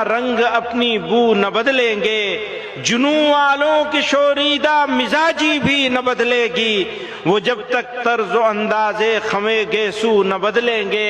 رنگ اپنی بو نہ بدلیں گے، جنوں والوں کی شوریدہ مزاجی بھی نہ بدلے گی، وہ جب تک طرز و انداز خمے گیسو نہ بدلیں گے،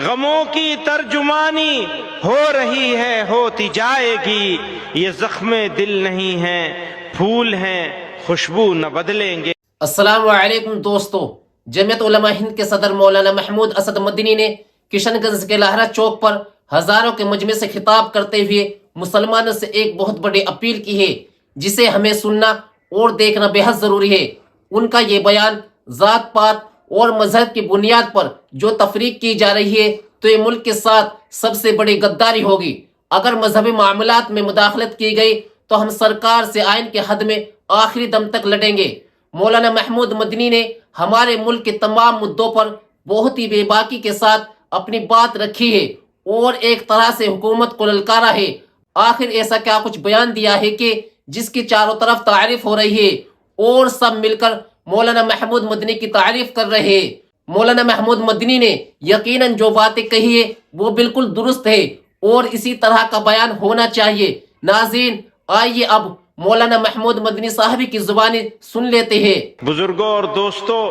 غموں کی ترجمانی ہو رہی ہے ہوتی جائے گی، یہ زخم دل نہیں ہیں پھول ہیں خوشبو نہ بدلیں گے۔ السلام علیکم دوستو، جمعیت علماء ہند کے صدر مولانا محمود اسد مدنی نے کشن گنج کے لاہرہ چوک پر ہزاروں کے مجمع سے خطاب کرتے ہوئے مسلمانوں سے ایک بہت بڑی اپیل کی ہے، جسے ہمیں سننا اور دیکھنا بے حد ضروری ہے۔ ان کا یہ بیان ذات پات اور مذہب کی بنیاد پر جو تفریق کی جا رہی ہے تو یہ ملک کے ساتھ سب سے بڑی غداری ہوگی۔ اگر مذہبی معاملات میں مداخلت کی گئی تو ہم سرکار سے آئین کے حد میں آخری دم تک لڑیں گے۔ مولانا محمود مدنی نے ہمارے ملک کے تمام مدعوں پر بہت ہی بے باکی کے ساتھ اپنی بات رکھی ہے اور ایک طرح سے حکومت کو للکارا ہے۔ آخر ایسا کیا کچھ بیان دیا ہے کہ جس کی چاروں طرف تعریف ہو رہی ہے اور سب مل کر مولانا محمود مدنی کی تعریف کر رہے ہیں۔ مولانا محمود مدنی نے یقیناً جو باتیں کہی ہے وہ بالکل درست ہے اور اسی طرح کا بیان ہونا چاہیے۔ ناظرین، آئیے اب مولانا محمود مدنی صاحب کی زبانی سن لیتے ہیں۔ بزرگوں اور دوستوں،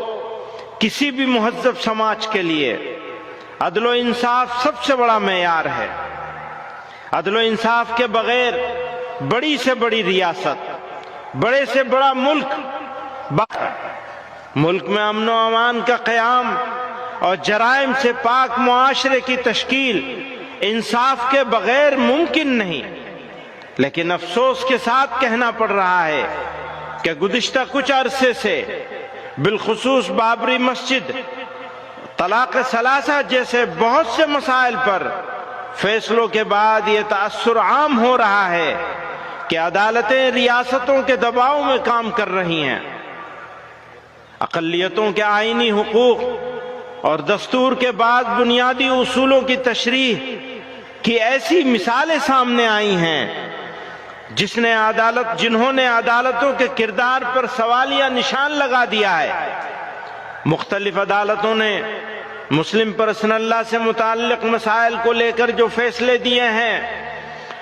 کسی بھی مہذب سماج کے لیے عدل و انصاف سب سے بڑا معیار ہے۔ عدل و انصاف کے بغیر بڑی سے بڑی ریاست، بڑے سے بڑا ملک میں امن و امان کا قیام اور جرائم سے پاک معاشرے کی تشکیل انصاف کے بغیر ممکن نہیں۔ لیکن افسوس کے ساتھ کہنا پڑ رہا ہے کہ گزشتہ کچھ عرصے سے بالخصوص بابری مسجد، طلاق ثلاثہ جیسے بہت سے مسائل پر فیصلوں کے بعد یہ تأثر عام ہو رہا ہے کہ عدالتیں ریاستوں کے دباؤ میں کام کر رہی ہیں۔ اقلیتوں کے آئینی حقوق اور دستور کے بعد بنیادی اصولوں کی تشریح کی ایسی مثالیں سامنے آئی ہیں جنہوں نے عدالتوں کے کردار پر سوالیہ نشان لگا دیا ہے۔ مختلف عدالتوں نے مسلم پرسنل لا سے متعلق مسائل کو لے کر جو فیصلے دیے ہیں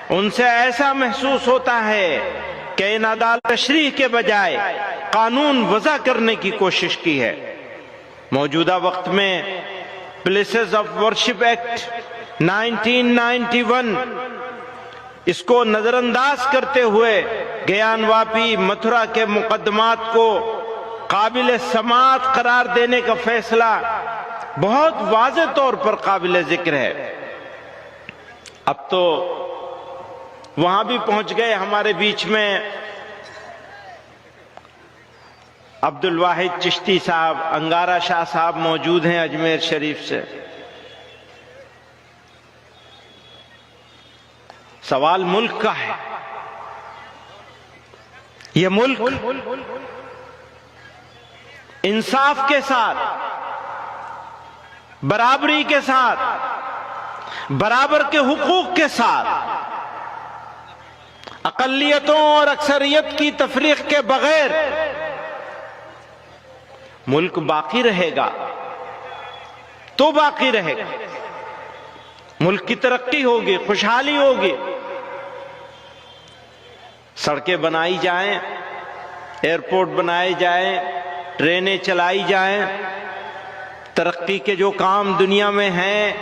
ان سے ایسا محسوس ہوتا ہے کہ ان عدالت تشریح کے بجائے قانون وضع کرنے کی کوشش کی ہے۔ موجودہ وقت میں پلیسز آف ورشپ ایکٹ 1991 اس کو نظر انداز کرتے ہوئے گیان واپی متھرا کے مقدمات کو قابل سماعت قرار دینے کا فیصلہ بہت واضح طور پر قابل ذکر ہے۔ اب تو وہاں بھی پہنچ گئے، ہمارے بیچ میں عبد الواحد چشتی صاحب، انگارہ شاہ صاحب موجود ہیں اجمیر شریف سے۔ سوال ملک کا ہے۔ یہ ملک انصاف کے ساتھ، برابری کے ساتھ، برابر کے حقوق کے ساتھ، اقلیتوں اور اکثریت کی تفریق کے بغیر ملک باقی رہے گا تو باقی رہے گا۔ ملک کی ترقی ہوگی، خوشحالی ہوگی، سڑکیں بنائی جائیں، ایئرپورٹ بنائے جائیں، ٹرینیں چلائی جائیں، ترقی کے جو کام دنیا میں ہیں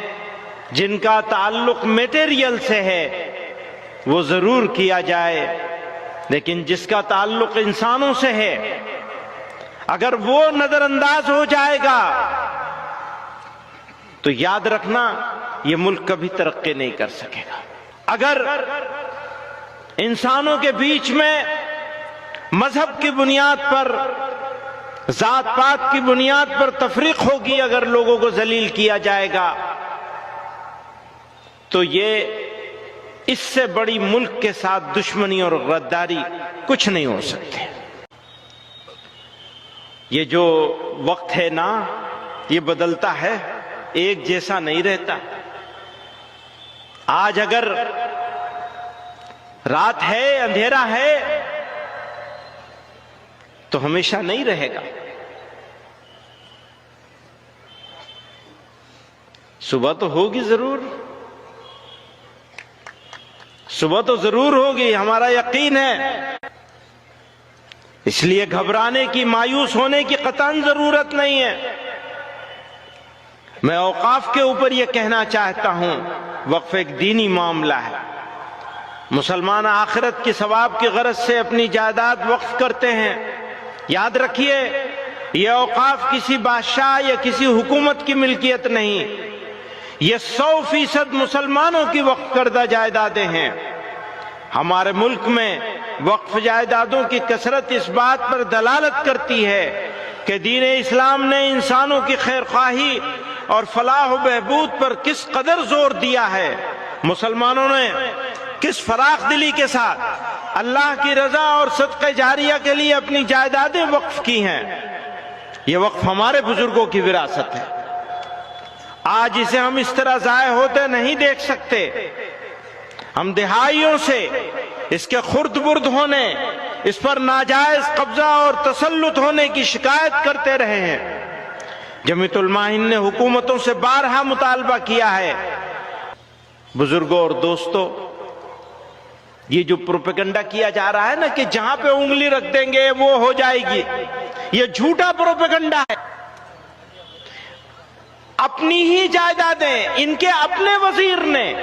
جن کا تعلق میٹیریل سے ہے وہ ضرور کیا جائے، لیکن جس کا تعلق انسانوں سے ہے اگر وہ نظر انداز ہو جائے گا تو یاد رکھنا یہ ملک کبھی ترقی نہیں کر سکے گا۔ اگر انسانوں کے بیچ میں مذہب کی بنیاد پر، ذات پات کی بنیاد پر تفریق ہوگی، اگر لوگوں کو ذلیل کیا جائے گا تو یہ اس سے بڑی ملک کے ساتھ دشمنی اور غداری کچھ نہیں ہو سکتے۔ یہ جو وقت ہے نا، یہ بدلتا ہے، ایک جیسا نہیں رہتا۔ آج اگر رات ہے، اندھیرا ہے تو ہمیشہ نہیں رہے گا۔ صبح تو ہوگی ضرور۔ صبح تو ضرور ہوگی، ہمارا یقین ہے، اس لیے گھبرانے کی، مایوس ہونے کی قطعاً ضرورت نہیں ہے۔ میں اوقاف کے اوپر یہ کہنا چاہتا ہوں، وقف ایک دینی معاملہ ہے۔ مسلمان آخرت کی ثواب کی غرض سے اپنی جائیداد وقف کرتے ہیں۔ یاد رکھیے، یہ اوقاف کسی بادشاہ یا کسی حکومت کی ملکیت نہیں، یہ 100% مسلمانوں کی وقف کردہ جائیدادیں ہیں۔ ہمارے ملک میں وقف جائیدادوں کی کثرت اس بات پر دلالت کرتی ہے کہ دین اسلام نے انسانوں کی خیر خواہی اور فلاح و بہبود پر کس قدر زور دیا ہے۔ مسلمانوں نے کس فراخ دلی کے ساتھ اللہ کی رضا اور صدقہ جاریہ کے لیے اپنی جائیدادیں وقف کی ہیں۔ یہ وقف ہمارے بزرگوں کی وراثت ہے۔ آج اسے ہم اس طرح ضائع ہوتے نہیں دیکھ سکتے۔ ہم دہائیوں سے اس کے خرد برد ہونے، اس پر ناجائز قبضہ اور تسلط ہونے کی شکایت کرتے رہے ہیں۔ جمعیت علماء ہند نے حکومتوں سے بارہا مطالبہ کیا ہے۔ بزرگوں اور دوستو، یہ جو پروپیگنڈا کیا جا رہا ہے نا کہ جہاں پہ انگلی رکھ دیں گے وہ ہو جائے گی، یہ جھوٹا پروپیگنڈا ہے۔ اپنی ہی جائیدادیں ان کے اپنے وزیر نے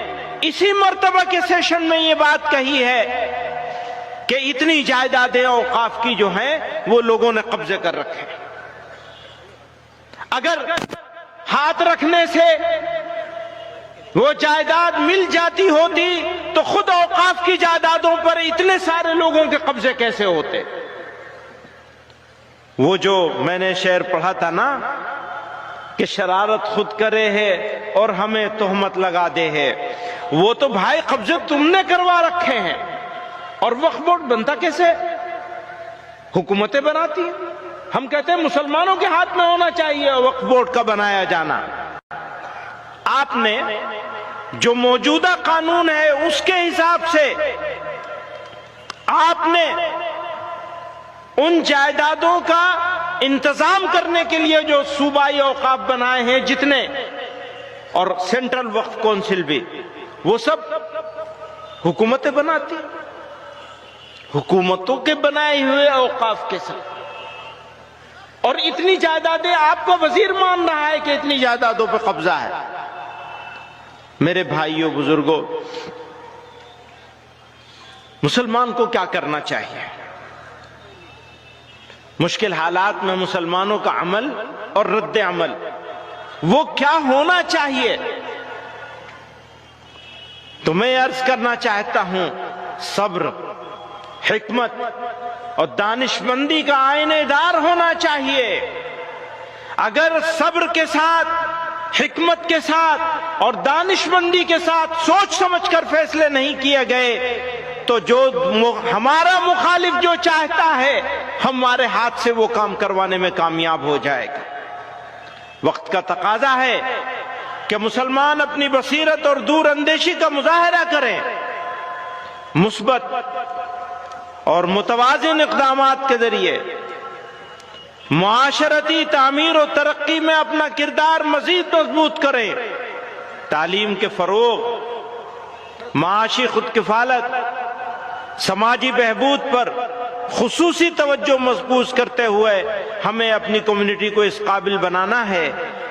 اسی مرتبہ کے سیشن میں یہ بات کہی ہے کہ اتنی جائیدادیں اوقاف کی جو ہیں وہ لوگوں نے قبضے کر رکھے۔ اگر ہاتھ رکھنے سے وہ جائیداد مل جاتی ہوتی تو خود اوقاف کی جائیدادوں پر اتنے سارے لوگوں کے قبضے کیسے ہوتے؟ وہ جو میں نے شعر پڑھا تھا نا کہ شرارت خود کرے ہے اور ہمیں تہمت لگا دے ہے، وہ تو بھائی قبضے تم نے کروا رکھے ہیں۔ اور وقف بورڈ بنتا کیسے؟ حکومتیں بناتی ہیں۔ ہم کہتے ہیں مسلمانوں کے ہاتھ میں ہونا چاہیے وقف بورڈ کا بنایا جانا۔ آپ نے جو موجودہ قانون ہے اس کے حساب سے آپ نے ان جائیدادوں کا انتظام کرنے کے لیے جو صوبائی اوقاف بنائے ہیں جتنے، اور سینٹرل وقف کونسل بھی، وہ سب حکومتیں بناتی، حکومتوں کے بنائے ہوئے اوقاف کے ساتھ۔ اور اتنی جائیدادیں آپ کو وزیر مان رہا ہے کہ اتنی جائیدادوں پہ قبضہ ہے۔ میرے بھائیوں بزرگوں، مسلمان کو کیا کرنا چاہیے؟ مشکل حالات میں مسلمانوں کا عمل اور رد عمل وہ کیا ہونا چاہیے؟ تو میں عرض کرنا چاہتا ہوں، صبر، حکمت اور دانش مندی کا آئینہ دار ہونا چاہیے۔ اگر صبر کے ساتھ، حکمت کے ساتھ اور دانش مندی کے ساتھ سوچ سمجھ کر فیصلے نہیں کیے گئے تو جو ہمارا مخالف جو چاہتا ہے ہمارے ہاتھ سے وہ کام کروانے میں کامیاب ہو جائے گا۔ وقت کا تقاضا ہے کہ مسلمان اپنی بصیرت اور دور اندیشی کا مظاہرہ کریں، مثبت اور متوازن اقدامات کے ذریعے معاشرتی تعمیر و ترقی میں اپنا کردار مزید مضبوط کریں، تعلیم کے فروغ، معاشی خود کفالت، سماجی بہبود پر خصوصی توجہ مرکوز کرتے ہوئے ہمیں اپنی کمیونٹی کو اس قابل بنانا ہے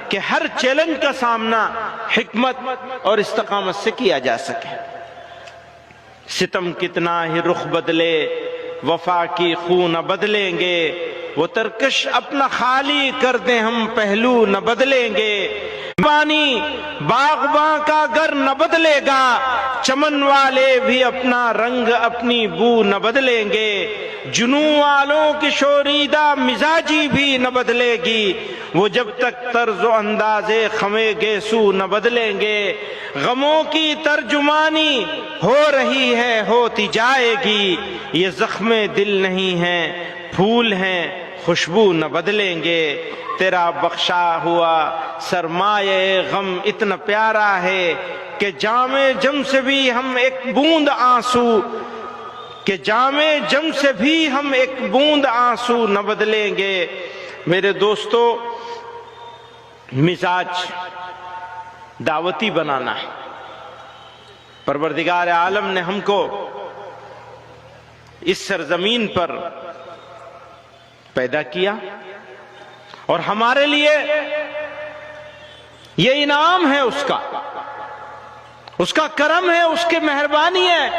کہ ہر چیلنج کا سامنا حکمت اور استقامت سے کیا جا سکے۔ ستم کتنا ہی رخ بدلے، وفا کی خون نہ بدلیں گے، وہ ترکش اپنا خالی کر دیں ہم پہلو نہ بدلیں گے۔ پانی باغباں کا گر نہ بدلے گا، چمن والے بھی اپنا رنگ اپنی بو نہ بدلیں گے۔ جنوں والوں کی شوریدہ مزاجی بھی نہ بدلے گی، وہ جب تک طرز و انداز خمے گیسو نہ بدلیں گے۔ غموں کی ترجمانی ہو رہی ہے، ہوتی جائے گی، یہ زخم دل نہیں ہیں، پھول ہیں، خوشبو نہ بدلیں گے۔ تیرا بخشا ہوا سرمایہ غم اتنا پیارا ہے کہ جام جم سے بھی ہم ایک بوند آنسو، کہ جام جم سے بھی ہم ایک بوند آنسو نہ بدلیں گے۔ میرے دوستو، مزاج دعوتی بنانا ہے، پروردگار عالم نے ہم کو اس سرزمین پر پیدا کیا اور ہمارے لیے یہ انعام ہے اس کا کرم ہے، اس کی مہربانی ہے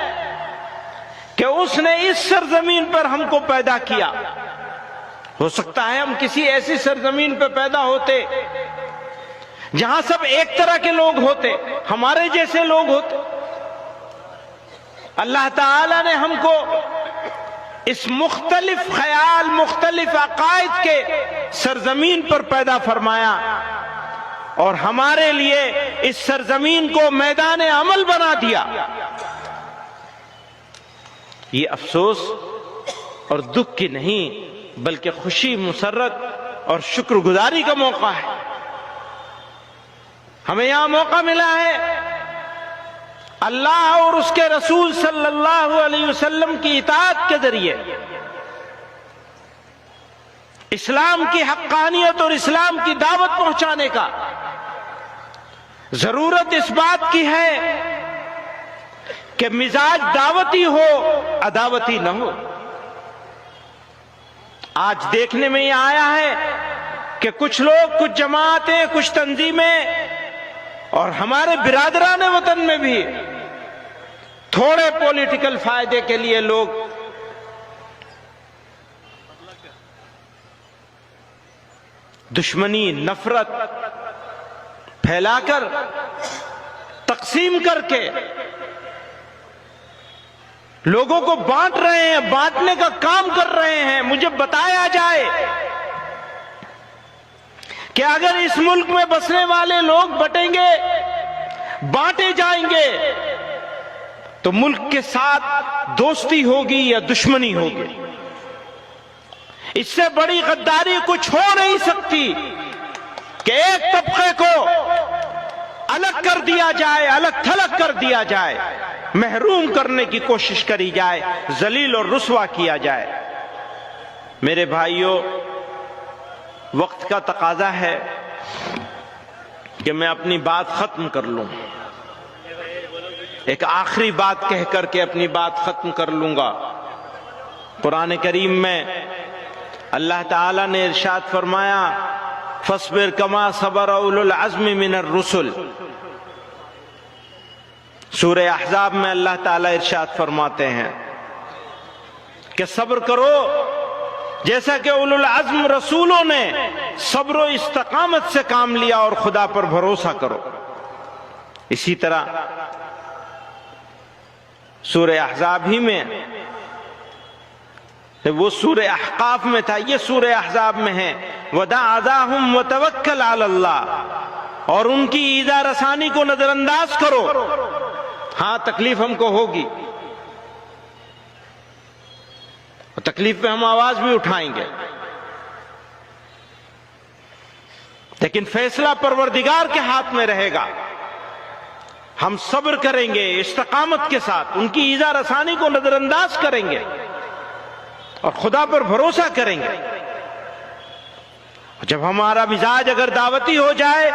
کہ اس نے اس سرزمین پر ہم کو پیدا کیا۔ ہو سکتا ہے ہم کسی ایسی سرزمین پہ پیدا ہوتے جہاں سب ایک طرح کے لوگ ہوتے، ہمارے جیسے لوگ ہوتے۔ اللہ تعالی نے ہم کو اس مختلف خیال، مختلف عقائد کے سرزمین پر پیدا فرمایا اور ہمارے لیے اس سرزمین کو میدان عمل بنا دیا۔ یہ افسوس اور دکھ کی نہیں بلکہ خوشی، مسرت اور شکر گزاری کا موقع ہے۔ ہمیں یہاں موقع ملا ہے اللہ اور اس کے رسول صلی اللہ علیہ وسلم کی اطاعت کے ذریعے اسلام کی حقانیت اور اسلام کی دعوت پہنچانے کا۔ ضرورت اس بات کی ہے کہ مزاج دعوتی ہو، عداوتی نہ ہو۔ آج دیکھنے میں یہ آیا ہے کہ کچھ لوگ، کچھ جماعتیں، کچھ تنظیمیں اور ہمارے برادران وطن میں بھی تھوڑے پولیٹیکل فائدے کے لیے لوگ دشمنی، نفرت پھیلا کر، تقسیم کر کے لوگوں کو بانٹ رہے ہیں، بانٹنے کا کام کر رہے ہیں۔ مجھے بتایا جائے کہ اگر اس ملک میں بسنے والے لوگ بٹیں گے، بانٹے جائیں گے تو ملک کے ساتھ دوستی ہوگی یا دشمنی ہوگی؟ اس سے بڑی غداری کچھ ہو نہیں سکتی کہ ایک طبقے کو الگ کر دیا جائے، الگ تھلگ کر دیا جائے، محروم کرنے کی کوشش کری جائے، ذلیل اور رسوا کیا جائے۔ میرے بھائیوں، وقت کا تقاضا ہے کہ میں اپنی بات ختم کر لوں۔ ایک آخری بات کہہ کر کے اپنی بات ختم کر لوں گا۔ قرآن کریم میں اللہ تعالیٰ نے ارشاد فرمایا فَاصْبِرْ كَمَا صَبَرَ أُولُو الْعَزْمِ مِنَ الرُّسُلِ۔ سورہ احزاب میں اللہ تعالیٰ ارشاد فرماتے ہیں کہ صبر کرو جیسا کہ اولو العزم رسولوں نے صبر و استقامت سے کام لیا، اور خدا پر بھروسہ کرو۔ اسی طرح سورہ احزاب ہی میں، وہ سورہ احقاف میں تھا، یہ سورہ احزاب میں ہے وَدَعْ أَذَاهُمْ وَتَوَكَّلْ عَلَى اللَّهِ، اور ان کی ایذا رسانی کو نظر انداز کرو۔ ہاں تکلیف ہم کو ہوگی، تکلیف پہ ہم آواز بھی اٹھائیں گے، لیکن فیصلہ پروردگار کے ہاتھ میں رہے گا۔ ہم صبر کریں گے استقامت کے ساتھ، ان کی ایذا رسانی کو نظر انداز کریں گے اور خدا پر بھروسہ کریں گے۔ جب ہمارا مزاج اگر دعوتی ہو جائے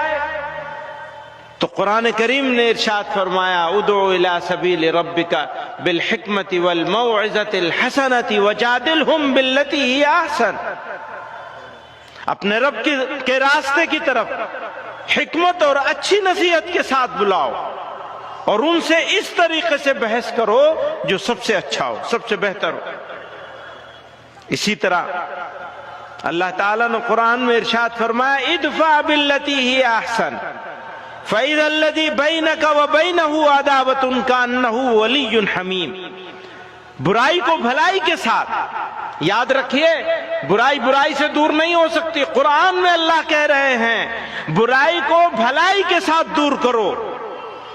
تو قرآن کریم نے ارشاد فرمایا ادعو الی سبیل ربک بالحکمت والموعظۃ الحسنۃ وجادلہم باللتی ہی احسن، اپنے رب کے راستے کی طرف حکمت اور اچھی نصیحت کے ساتھ بلاؤ، اور ان سے اس طریقے سے بحث کرو جو سب سے اچھا ہو، سب سے بہتر ہو۔ اسی طرح اللہ تعالیٰ نے قرآن میں ارشاد فرمایا ادفع باللتی ہی احسن فَإِذَا الَّذِي بَيْنَكَ وَبَيْنَهُ عَدَاوَةٌ كَأَنَّهُ وَلِيٌّ حَمِيمٌ۔ برائی کو بھلائی کے ساتھ، یاد رکھیے برائی سے دور نہیں ہو سکتی۔ قرآن میں اللہ کہہ رہے ہیں برائی کو بھلائی کے ساتھ دور کرو،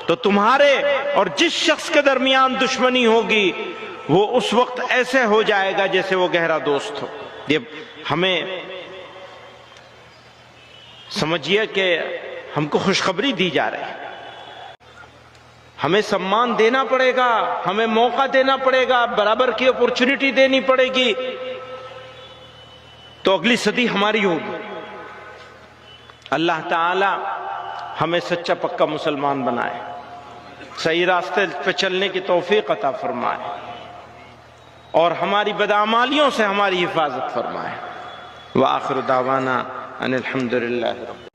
تو تمہارے اور جس شخص کے درمیان دشمنی ہوگی وہ اس وقت ایسے ہو جائے گا جیسے وہ گہرا دوست ہو۔ یہ ہمیں سمجھیے کہ ہم کو خوشخبری دی جا رہی ہے، ہمیں سمان دینا پڑے گا، ہمیں موقع دینا پڑے گا، برابر کی اپورچونٹی دینی پڑے گی، تو اگلی صدی ہماری ہوگی۔ اللہ تعالی ہمیں سچا پکا مسلمان بنائے۔ صحیح راستے پہ چلنے کی توفیق عطا فرمائے اور ہماری بدعمالیوں سے ہماری حفاظت فرمائے۔ وآخر دعوانا ان الحمدللہ۔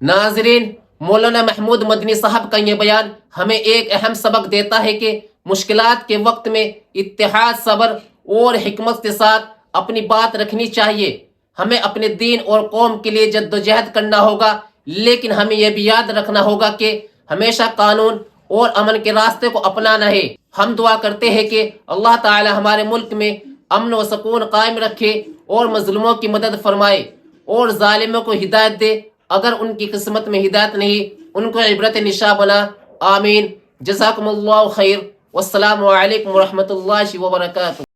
ناظرین، مولانا محمود مدنی صاحب کا یہ بیان ہمیں ایک اہم سبق دیتا ہے کہ مشکلات کے وقت میں اتحاد، صبر اور حکمت کے ساتھ اپنی بات رکھنی چاہیے۔ ہمیں اپنے دین اور قوم کے لیے جد و جہد کرنا ہوگا، لیکن ہمیں یہ بھی یاد رکھنا ہوگا کہ ہمیشہ قانون اور امن کے راستے کو اپنانا ہے۔ ہم دعا کرتے ہیں کہ اللہ تعالی ہمارے ملک میں امن و سکون قائم رکھے اور مظلوموں کی مدد فرمائے اور ظالموں کو ہدایت دے۔ اگر ان کی قسمت میں ہدایت نہیں، ان کو عبرت نشاں بنا۔ آمین۔ جزاکم اللہ خیر، والسلام علیکم ورحمۃ اللہ وبرکاتہ۔